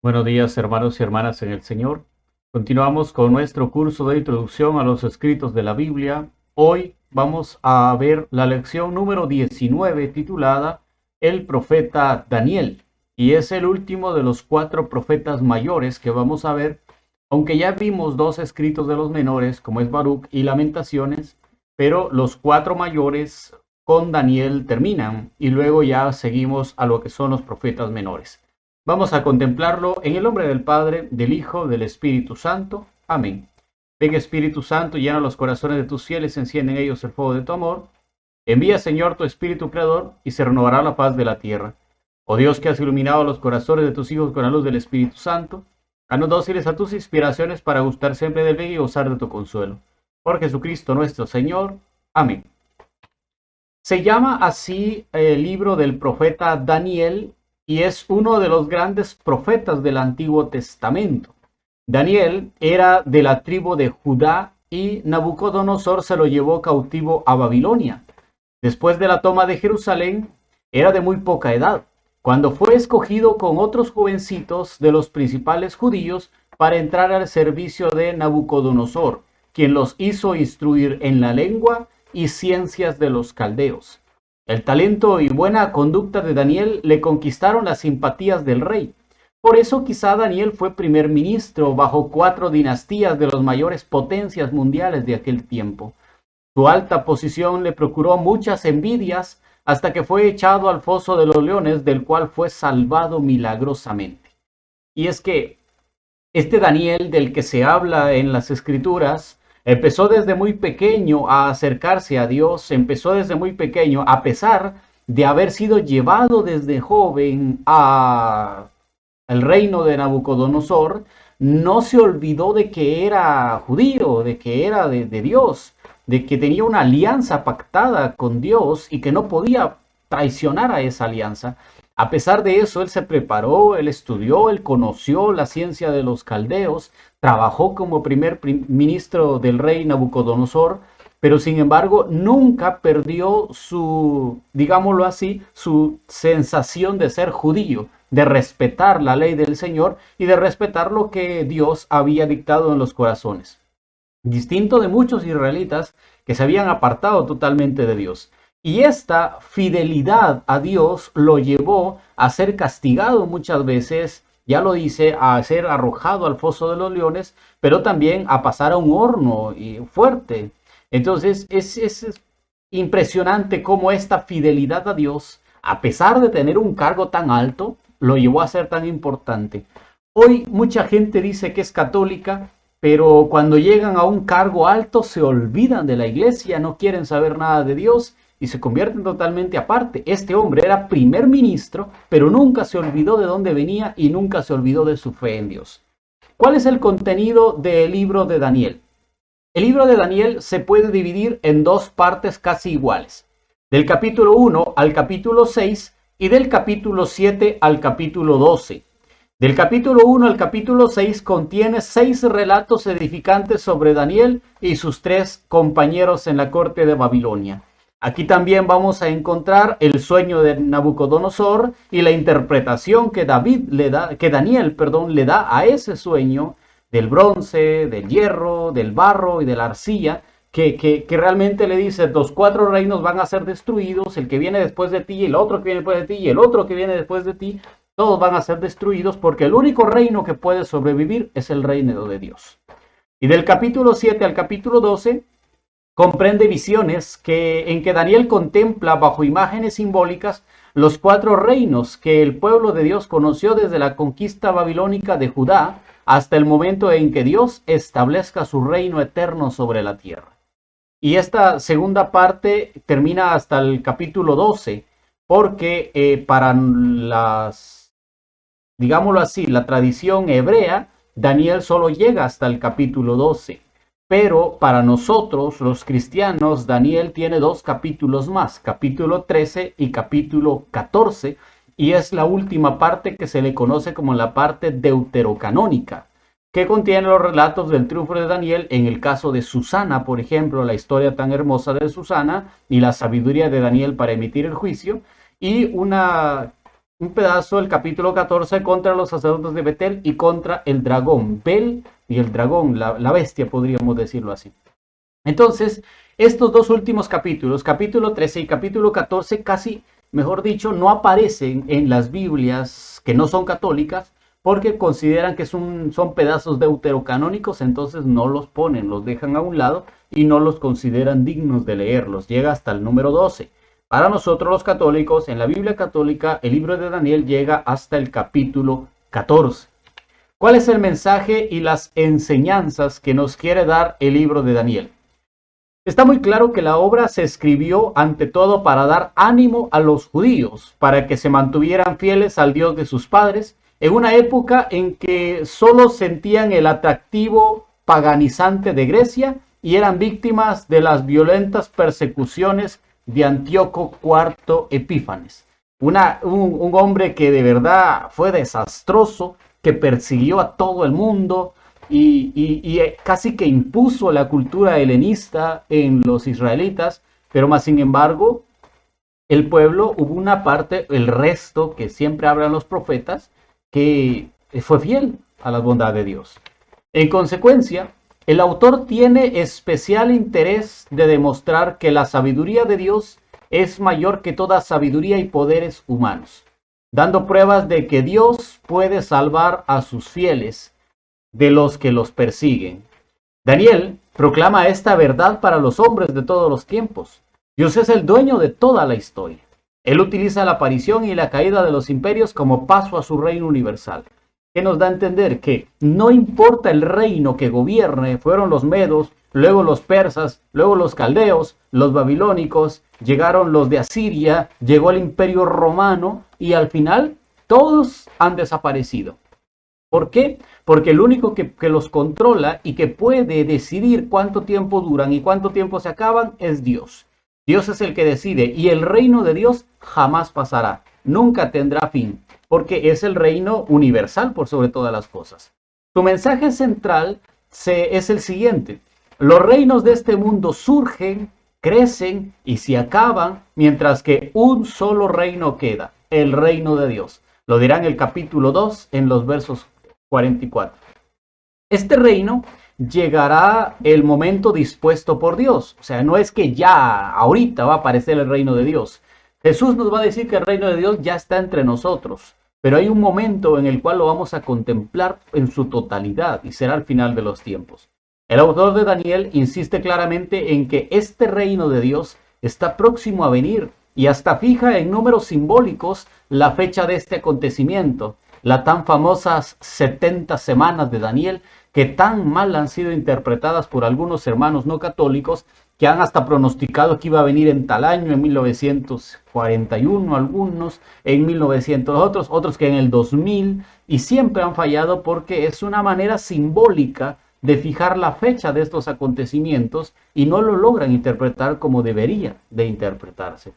Buenos días, hermanos y hermanas en el Señor. Continuamos con nuestro curso de introducción a los escritos de la Biblia. Hoy vamos a ver la lección número 19 titulada El profeta Daniel. Y es el último de los 4 profetas mayores que vamos a ver, aunque ya vimos 2 escritos de los menores, como es Baruch y Lamentaciones, pero los 4 mayores con Daniel terminan y luego ya seguimos a lo que son los profetas menores. Vamos a contemplarlo en el nombre del Padre, del Hijo, del Espíritu Santo. Amén. Ven, Espíritu Santo, llena los corazones de tus fieles, enciende en ellos el fuego de tu amor. Envía, Señor, tu Espíritu Creador, y se renovará la paz de la tierra. Oh Dios, que has iluminado los corazones de tus hijos con la luz del Espíritu Santo, haznos dóciles a tus inspiraciones para gustar siempre del bien y gozar de tu consuelo. Por Jesucristo nuestro Señor. Amén. Se llama así el libro del profeta Daniel, y es uno de los grandes profetas del Antiguo Testamento. Daniel era de la tribu de Judá y Nabucodonosor se lo llevó cautivo a Babilonia. Después de la toma de Jerusalén, era de muy poca edad, cuando fue escogido con otros jovencitos de los principales judíos para entrar al servicio de Nabucodonosor, quien los hizo instruir en la lengua y ciencias de los caldeos. El talento y buena conducta de Daniel le conquistaron las simpatías del rey. Por eso quizá Daniel fue primer ministro bajo 4 dinastías de las mayores potencias mundiales de aquel tiempo. Su alta posición le procuró muchas envidias hasta que fue echado al foso de los leones, del cual fue salvado milagrosamente. Y es que este Daniel del que se habla en las Escrituras empezó desde muy pequeño a acercarse a Dios, empezó desde muy pequeño, a pesar de haber sido llevado desde joven al reino de Nabucodonosor, no se olvidó de que era judío, de que era de Dios, de que tenía una alianza pactada con Dios y que no podía traicionar a esa alianza. A pesar de eso, él se preparó, él estudió, él conoció la ciencia de los caldeos, trabajó como primer ministro del rey Nabucodonosor, pero sin embargo nunca perdió su, digámoslo así, su sensación de ser judío, de respetar la ley del Señor y de respetar lo que Dios había dictado en los corazones. Distinto de muchos israelitas que se habían apartado totalmente de Dios. Y esta fidelidad a Dios lo llevó a ser castigado muchas veces, ya lo dice, a ser arrojado al foso de los leones, pero también a pasar a un horno fuerte. Entonces es impresionante cómo esta fidelidad a Dios, a pesar de tener un cargo tan alto, lo llevó a ser tan importante. Hoy mucha gente dice que es católica, pero cuando llegan a un cargo alto se olvidan de la iglesia, no quieren saber nada de Dios y se convierten totalmente aparte. Este hombre era primer ministro, pero nunca se olvidó de dónde venía y nunca se olvidó de su fe en Dios. ¿Cuál es el contenido del libro de Daniel? El libro de Daniel se puede dividir en 2 partes casi iguales, del capítulo 1 al capítulo 6 y del capítulo 7 al capítulo 12. Del capítulo 1 al capítulo 6 contiene 6 relatos edificantes sobre Daniel y sus 3 compañeros en la corte de Babilonia. Aquí también vamos a encontrar el sueño de Nabucodonosor y la interpretación que Daniel le da a ese sueño del bronce, del hierro, del barro y de la arcilla, que realmente le dice, los 4 reinos van a ser destruidos, el que viene después de ti, el otro que viene después de ti y el otro que viene después de ti, todos van a ser destruidos porque el único reino que puede sobrevivir es el reino de Dios. Y del capítulo 7 al capítulo 12 comprende visiones en que Daniel contempla bajo imágenes simbólicas los 4 reinos que el pueblo de Dios conoció desde la conquista babilónica de Judá hasta el momento en que Dios establezca su reino eterno sobre la tierra. Y esta segunda parte termina hasta el capítulo 12, porque para digámoslo así, la tradición hebrea, Daniel solo llega hasta el capítulo 12. Pero para nosotros, los cristianos, Daniel tiene 2 capítulos más, capítulo 13 y capítulo 14, y es la última parte que se le conoce como la parte deuterocanónica, que contiene los relatos del triunfo de Daniel en el caso de Susana, por ejemplo, la historia tan hermosa de Susana y la sabiduría de Daniel para emitir el juicio, y una un pedazo del capítulo 14 contra los sacerdotes de Betel y contra el dragón. Bel y el dragón, la bestia, podríamos decirlo así. Entonces, estos dos últimos capítulos, capítulo 13 y capítulo 14, casi, mejor dicho, no aparecen en las Biblias que no son católicas porque consideran que son pedazos deuterocanónicos, entonces no los ponen, los dejan a un lado y no los consideran dignos de leerlos. Llega hasta el número 12. Para nosotros los católicos, en la Biblia católica, el libro de Daniel llega hasta el capítulo 14. ¿Cuál es el mensaje y las enseñanzas que nos quiere dar el libro de Daniel? Está muy claro que la obra se escribió ante todo para dar ánimo a los judíos, para que se mantuvieran fieles al Dios de sus padres, en una época en que solo sentían el atractivo paganizante de Grecia y eran víctimas de las violentas persecuciones de Antíoco IV Epífanes. Un hombre que de verdad fue desastroso, que persiguió a todo el mundo, y casi que impuso la cultura helenista en los israelitas, pero más sin embargo, el pueblo, hubo una parte, el resto, que siempre hablan los profetas, que fue fiel a la bondad de Dios. En consecuencia, el autor tiene especial interés de demostrar que la sabiduría de Dios es mayor que toda sabiduría y poderes humanos, dando pruebas de que Dios puede salvar a sus fieles de los que los persiguen. Daniel proclama esta verdad para los hombres de todos los tiempos. Dios es el dueño de toda la historia. Él utiliza la aparición y la caída de los imperios como paso a su reino universal, que nos da a entender que no importa el reino que gobierne, fueron los medos, luego los persas, luego los caldeos, los babilónicos, llegaron los de Asiria, llegó el imperio romano y al final todos han desaparecido. ¿Por qué? Porque el único que los controla y que puede decidir cuánto tiempo duran y cuánto tiempo se acaban es Dios. Dios es el que decide y el reino de Dios jamás pasará, nunca tendrá fin, porque es el reino universal por sobre todas las cosas. Su mensaje central es el siguiente: los reinos de este mundo surgen, crecen y se acaban, mientras que un solo reino queda, el reino de Dios. Lo dirá en el capítulo 2, en los versos 44. Este reino llegará el momento dispuesto por Dios. O sea, no es que ya ahorita va a aparecer el reino de Dios. Jesús nos va a decir que el reino de Dios ya está entre nosotros, pero hay un momento en el cual lo vamos a contemplar en su totalidad y será al final de los tiempos. El autor de Daniel insiste claramente en que este reino de Dios está próximo a venir y hasta fija en números simbólicos la fecha de este acontecimiento, las tan famosas 70 semanas de Daniel, que tan mal han sido interpretadas por algunos hermanos no católicos, que han hasta pronosticado que iba a venir en tal año, en 1941, algunos, en 1900, otros que en el 2000, y siempre han fallado porque es una manera simbólica de fijar la fecha de estos acontecimientos y no lo logran interpretar como debería de interpretarse.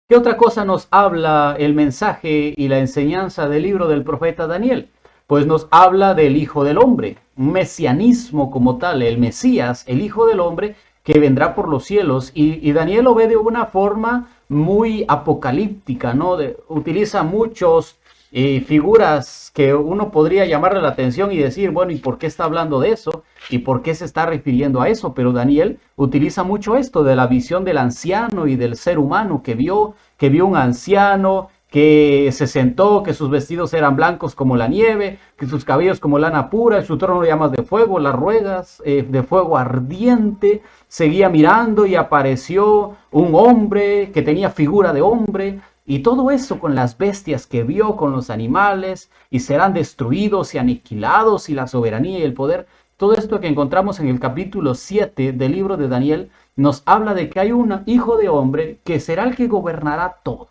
¿Qué otra cosa nos habla el mensaje y la enseñanza del libro del profeta Daniel? Pues nos habla del Hijo del Hombre, un mesianismo como tal, el Mesías, el Hijo del Hombre, que vendrá por los cielos. Y Daniel lo ve de una forma muy apocalíptica, ¿no? Utiliza muchos figuras que uno podría llamarle la atención y decir, bueno, ¿y por qué está hablando de eso? ¿Y por qué se está refiriendo a eso? Pero Daniel utiliza mucho esto de la visión del anciano y del ser humano que vio un anciano que se sentó, que sus vestidos eran blancos como la nieve, que sus cabellos como lana pura, en su trono llamas de fuego, las ruedas de fuego ardiente. Seguía mirando y apareció un hombre que tenía figura de hombre, y todo eso con las bestias que vio, con los animales, y serán destruidos y aniquilados, y la soberanía y el poder. Todo esto que encontramos en el capítulo 7 del libro de Daniel nos habla de que hay un hijo de hombre que será el que gobernará todo.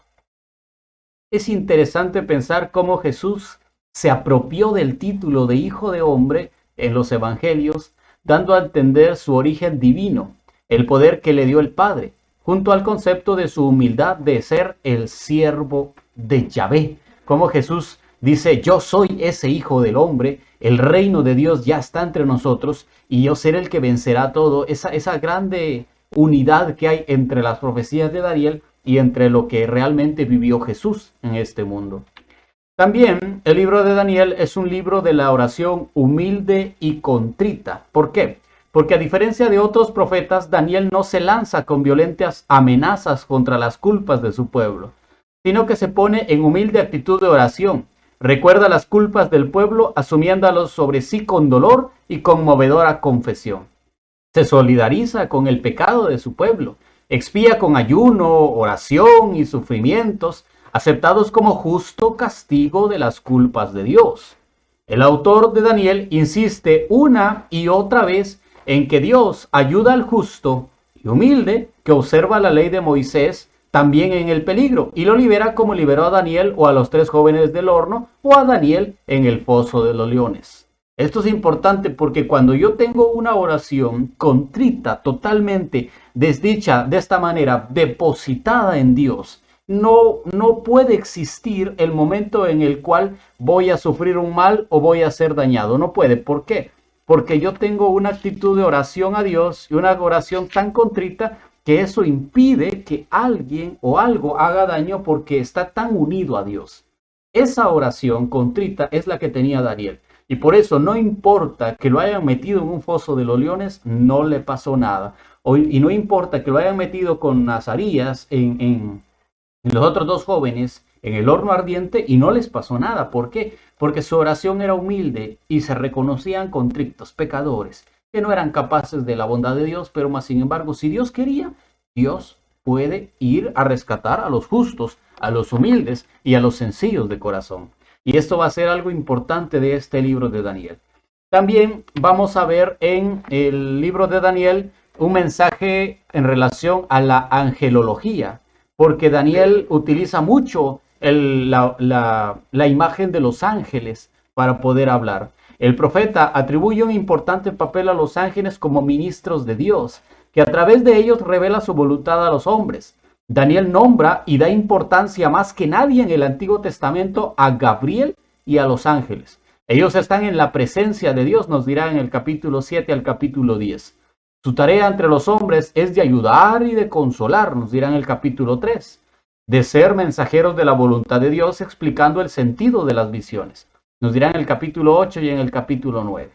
Es interesante pensar cómo Jesús se apropió del título de hijo de hombre en los evangelios, dando a entender su origen divino, el poder que le dio el Padre, junto al concepto de su humildad de ser el siervo de Yahvé. Como Jesús dice, yo soy ese hijo del hombre, el reino de Dios ya está entre nosotros y yo seré el que vencerá todo. Esa grande unidad que hay entre las profecías de Daniel y entre lo que realmente vivió Jesús en este mundo. También el libro de Daniel es un libro de la oración humilde y contrita. ¿Por qué? Porque a diferencia de otros profetas, Daniel no se lanza con violentas amenazas contra las culpas de su pueblo, sino que se pone en humilde actitud de oración. Recuerda las culpas del pueblo asumiéndolas sobre sí con dolor y conmovedora confesión. Se solidariza con el pecado de su pueblo, expía con ayuno, oración y sufrimientos, aceptados como justo castigo de las culpas de Dios. El autor de Daniel insiste una y otra vez en que Dios ayuda al justo y humilde que observa la ley de Moisés también en el peligro y lo libera como liberó a Daniel o a los 3 jóvenes del horno o a Daniel en el foso de los leones. Esto es importante porque cuando yo tengo una oración contrita, totalmente desdicha, de esta manera, depositada en Dios, no puede existir el momento en el cual voy a sufrir un mal o voy a ser dañado. No puede. ¿Por qué? Porque yo tengo una actitud de oración a Dios y una oración tan contrita que eso impide que alguien o algo haga daño porque está tan unido a Dios. Esa oración contrita es la que tenía Daniel. Y por eso no importa que lo hayan metido en un foso de los leones, no le pasó nada. Y no importa que lo hayan metido con Azarías en los otros 2 jóvenes en el horno ardiente y no les pasó nada. ¿Por qué? Porque su oración era humilde y se reconocían contritos, pecadores, que no eran capaces de la bondad de Dios, pero más sin embargo, si Dios quería, Dios puede ir a rescatar a los justos, a los humildes y a los sencillos de corazón. Y esto va a ser algo importante de este libro de Daniel. También vamos a ver en el libro de Daniel un mensaje en relación a la angelología, porque Daniel utiliza mucho la imagen de los ángeles para poder hablar. El profeta atribuye un importante papel a los ángeles como ministros de Dios, que a través de ellos revela su voluntad a los hombres. Daniel nombra y da importancia más que nadie en el Antiguo Testamento a Gabriel y a los ángeles. Ellos están en la presencia de Dios, nos dirá en el capítulo 7 al capítulo 10. Su tarea entre los hombres es de ayudar y de consolar, nos dirá en el capítulo 3, de ser mensajeros de la voluntad de Dios explicando el sentido de las visiones. Nos dirá en el capítulo 8 y en el capítulo 9.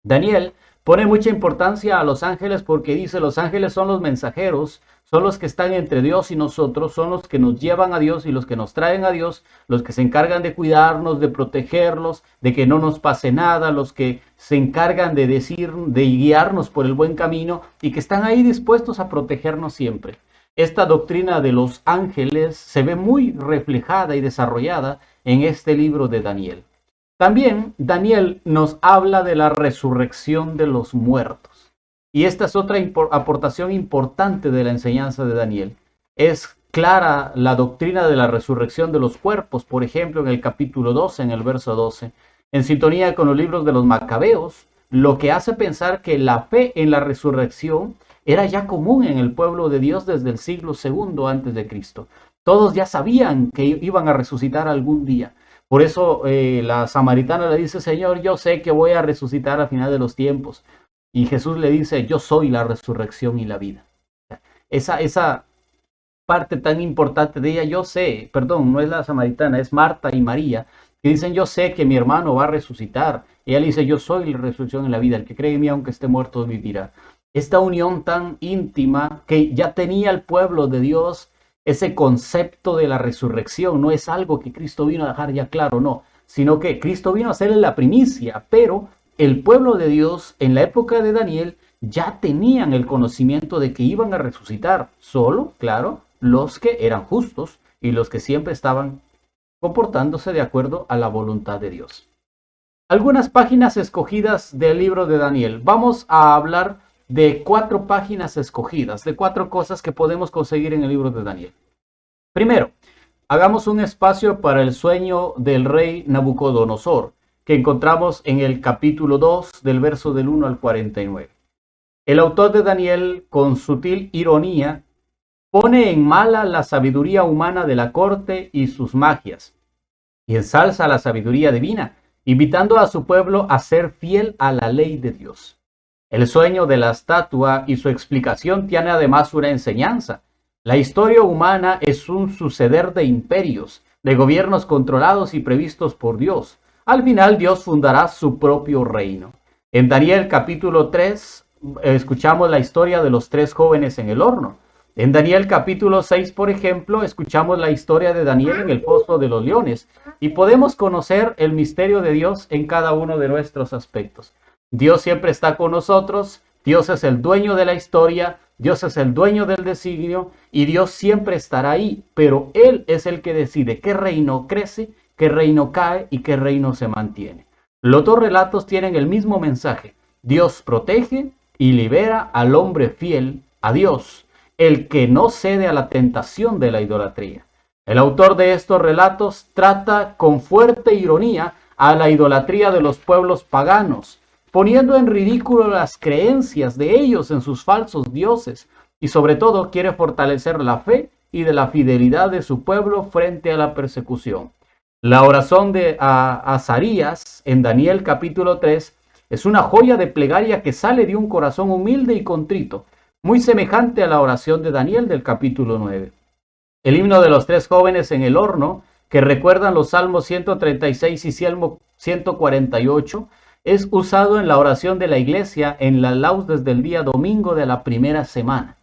Daniel pone mucha importancia a los ángeles porque dice los ángeles son los mensajeros, son los que están entre Dios y nosotros, son los que nos llevan a Dios y los que nos traen a Dios, los que se encargan de cuidarnos, de protegerlos, de que no nos pase nada, los que se encargan de decir, de guiarnos por el buen camino y que están ahí dispuestos a protegernos siempre. Esta doctrina de los ángeles se ve muy reflejada y desarrollada en este libro de Daniel. También Daniel nos habla de la resurrección de los muertos. Y esta es otra aportación importante de la enseñanza de Daniel. Es clara la doctrina de la resurrección de los cuerpos, por ejemplo, en el capítulo 12, en el verso 12, en sintonía con los libros de los Macabeos, lo que hace pensar que la fe en la resurrección era ya común en el pueblo de Dios desde el siglo II antes de Cristo. Todos ya sabían que iban a resucitar algún día. Por eso la samaritana le dice, Señor, yo sé que voy a resucitar al final de los tiempos. Y Jesús le dice, yo soy la resurrección y la vida. Esa parte tan importante de ella, yo sé, perdón, no es la samaritana, es Marta y María, que dicen, yo sé que mi hermano va a resucitar. Y ella le dice, yo soy la resurrección y la vida, el que cree en mí, aunque esté muerto, vivirá. Esta unión tan íntima que ya tenía el pueblo de Dios, ese concepto de la resurrección, no es algo que Cristo vino a dejar ya claro, no, sino que Cristo vino a hacerle la primicia, pero el pueblo de Dios en la época de Daniel ya tenían el conocimiento de que iban a resucitar, solo, claro, los que eran justos y los que siempre estaban comportándose de acuerdo a la voluntad de Dios. Algunas páginas escogidas del libro de Daniel. Vamos a hablar de 4 páginas escogidas, de 4 cosas que podemos conseguir en el libro de Daniel. Primero, hagamos un espacio para el sueño del rey Nabucodonosor, que encontramos en el capítulo 2 del verso del 1 al 49. El autor de Daniel, con sutil ironía, pone en mala la sabiduría humana de la corte y sus magias, y ensalza la sabiduría divina, invitando a su pueblo a ser fiel a la ley de Dios. El sueño de la estatua y su explicación tiene además una enseñanza. La historia humana es un suceder de imperios, de gobiernos controlados y previstos por Dios. Al final Dios fundará su propio reino. En Daniel capítulo 3 escuchamos la historia de los 3 jóvenes en el horno. En Daniel capítulo 6, por ejemplo, escuchamos la historia de Daniel en el pozo de los leones y podemos conocer el misterio de Dios en cada uno de nuestros aspectos. Dios siempre está con nosotros, Dios es el dueño de la historia, Dios es el dueño del designio y Dios siempre estará ahí, pero Él es el que decide qué reino crece, qué reino cae y qué reino se mantiene. Los 2 relatos tienen el mismo mensaje. Dios protege y libera al hombre fiel a Dios, el que no cede a la tentación de la idolatría. El autor de estos relatos trata con fuerte ironía a la idolatría de los pueblos paganos, poniendo en ridículo las creencias de ellos en sus falsos dioses, y sobre todo quiere fortalecer la fe y de la fidelidad de su pueblo frente a la persecución. La oración de Azarías en Daniel capítulo 3 es una joya de plegaria que sale de un corazón humilde y contrito, muy semejante a la oración de Daniel del capítulo 9. El himno de los 3 jóvenes en el horno, que recuerdan los salmos 136 y 148, es usado en la oración de la iglesia en la laudes del día domingo de la primera semana.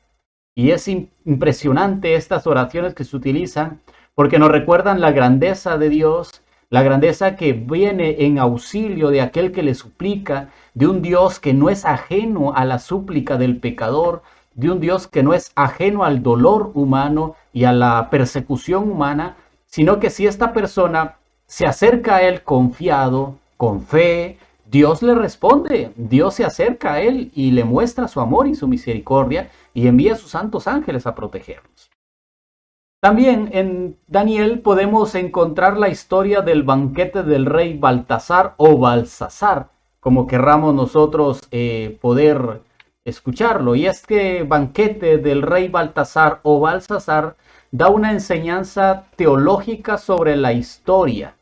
Y es impresionante estas oraciones que se utilizan porque nos recuerdan la grandeza de Dios, la grandeza que viene en auxilio de aquel que le suplica, de un Dios que no es ajeno a la súplica del pecador, de un Dios que no es ajeno al dolor humano y a la persecución humana, sino que si esta persona se acerca a Él confiado, con fe, Dios le responde, Dios se acerca a Él y le muestra su amor y su misericordia y envía a sus santos ángeles a protegernos. También en Daniel podemos encontrar la historia del banquete del rey Baltasar o Balsasar, como querramos nosotros poder escucharlo. Y es que banquete del rey Baltasar o Balsasar da una enseñanza teológica sobre la historia.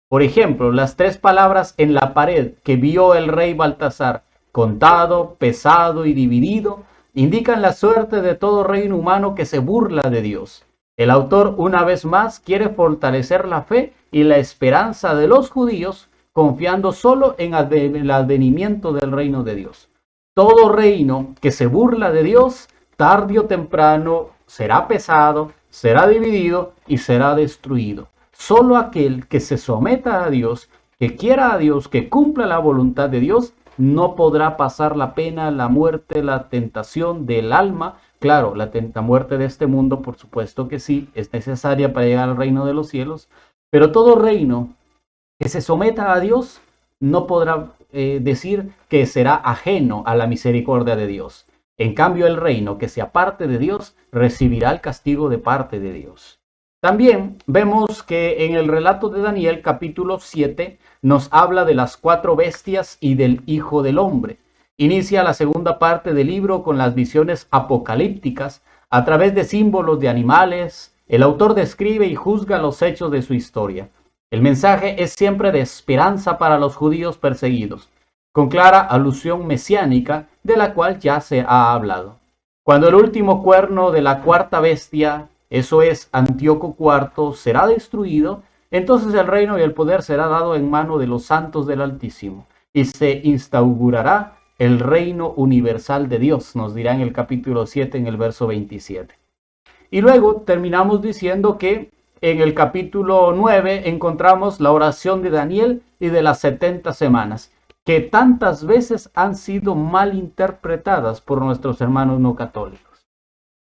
Por ejemplo, las 3 palabras en la pared que vio el rey Baltasar, contado, pesado y dividido, indican la suerte de todo reino humano que se burla de Dios. El autor, una vez más, quiere fortalecer la fe y la esperanza de los judíos, confiando solo en el advenimiento del reino de Dios. Todo reino que se burla de Dios, tarde o temprano, será pesado, será dividido y será destruido. Solo aquel que se someta a Dios, que quiera a Dios, que cumpla la voluntad de Dios, no podrá pasar la pena, la muerte, la tentación del alma. Claro, la muerte de este mundo, por supuesto que sí, es necesaria para llegar al reino de los cielos, pero todo reino que se someta a Dios no podrá decir que será ajeno a la misericordia de Dios. En cambio, el reino que se aparte de Dios recibirá el castigo de parte de Dios. También vemos que en el relato de Daniel capítulo 7 nos habla de las 4 bestias y del Hijo del Hombre. Inicia la segunda parte del libro con las visiones apocalípticas a través de símbolos de animales. El autor describe y juzga los hechos de su historia. El mensaje es siempre de esperanza para los judíos perseguidos, con clara alusión mesiánica de la cual ya se ha hablado. Cuando el último cuerno de la 4ª bestia, eso es Antíoco IV, será destruido, entonces el reino y el poder será dado en mano de los santos del Altísimo y se instaurará el reino universal de Dios, nos dirá en el capítulo 7, en el verso 27. Y luego terminamos diciendo que en el capítulo 9 encontramos la oración de Daniel y de las 70 semanas, que tantas veces han sido mal interpretadas por nuestros hermanos no católicos.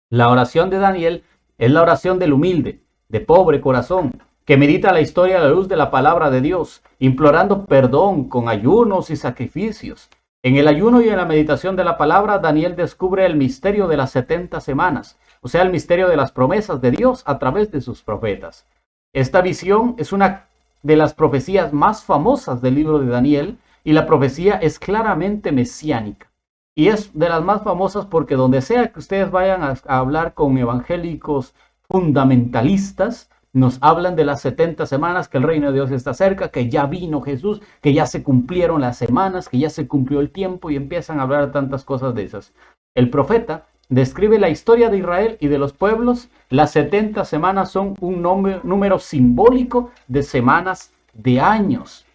La oración de Daniel es la oración del humilde, de pobre corazón, que medita la historia a la luz de la palabra de Dios, implorando perdón con ayunos y sacrificios. En el ayuno y en la meditación de la palabra, Daniel descubre el misterio de las 70 semanas, o sea, el misterio de las promesas de Dios a través de sus profetas. Esta visión es una de las profecías más famosas del libro de Daniel, y la profecía es claramente mesiánica. Y es de las más famosas porque donde sea que ustedes vayan a hablar con evangélicos fundamentalistas, nos hablan de las 70 semanas, que el reino de Dios está cerca, que ya vino Jesús, que ya se cumplieron las semanas, que ya se cumplió el tiempo y empiezan a hablar de tantas cosas de esas. El profeta describe la historia de Israel y de los pueblos. Las 70 semanas son un número simbólico de semanas de años.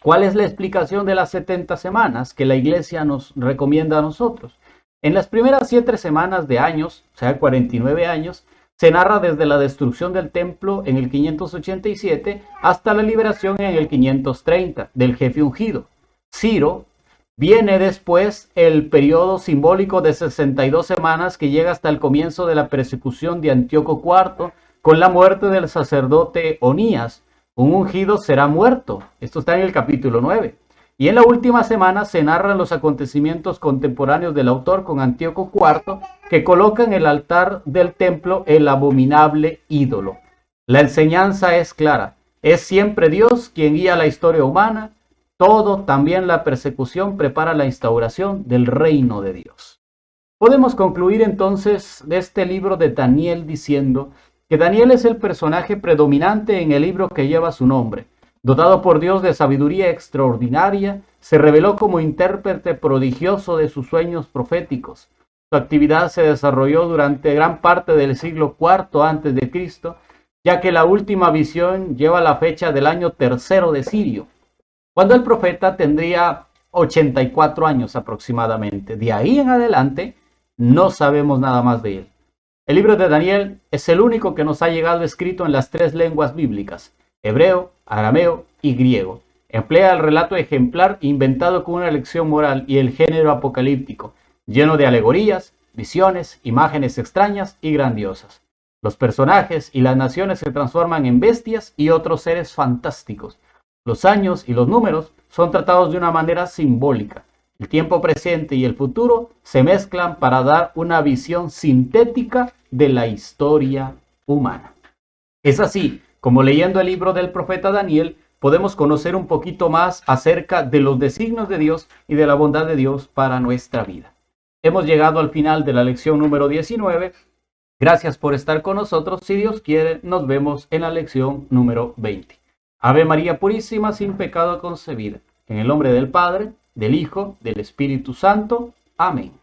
¿Cuál es la explicación de las 70 semanas que la iglesia nos recomienda a nosotros? En las primeras 7 semanas de años, o sea, 49 años, se narra desde la destrucción del templo en el 587 hasta la liberación en el 530 del jefe ungido, Ciro. Viene después el periodo simbólico de 62 semanas que llega hasta el comienzo de la persecución de Antíoco IV con la muerte del sacerdote Onías. Un ungido será muerto. Esto está en el capítulo 9. Y en la última semana se narran los acontecimientos contemporáneos del autor con Antíoco IV, que coloca en el altar del templo el abominable ídolo. La enseñanza es clara. Es siempre Dios quien guía la historia humana. Todo, también la persecución, prepara la instauración del reino de Dios. Podemos concluir entonces de este libro de Daniel diciendo que Daniel es el personaje predominante en el libro que lleva su nombre. Dotado por Dios de sabiduría extraordinaria, se reveló como intérprete prodigioso de sus sueños proféticos. Su actividad se desarrolló durante gran parte del siglo IV a.C., ya que la última visión lleva la fecha del año tercero de Sirio, cuando el profeta tendría 84 años aproximadamente. De ahí en adelante no sabemos nada más de él. El libro de Daniel es el único que nos ha llegado escrito en las 3 lenguas bíblicas: hebreo, arameo y griego. Emplea el relato ejemplar inventado con una lección moral y el género apocalíptico, lleno de alegorías, visiones, imágenes extrañas y grandiosas. Los personajes y las naciones se transforman en bestias y otros seres fantásticos. Los años y los números son tratados de una manera simbólica. El tiempo presente y el futuro se mezclan para dar una visión sintética de la historia humana. Es así como, leyendo el libro del profeta Daniel, podemos conocer un poquito más acerca de los designios de Dios y de la bondad de Dios para nuestra vida. Hemos llegado al final de la lección número 19. Gracias por estar con nosotros. Si Dios quiere, nos vemos en la lección número 20. Ave María Purísima, sin pecado concebida. En el nombre del Padre, del Hijo, del Espíritu Santo. Amén.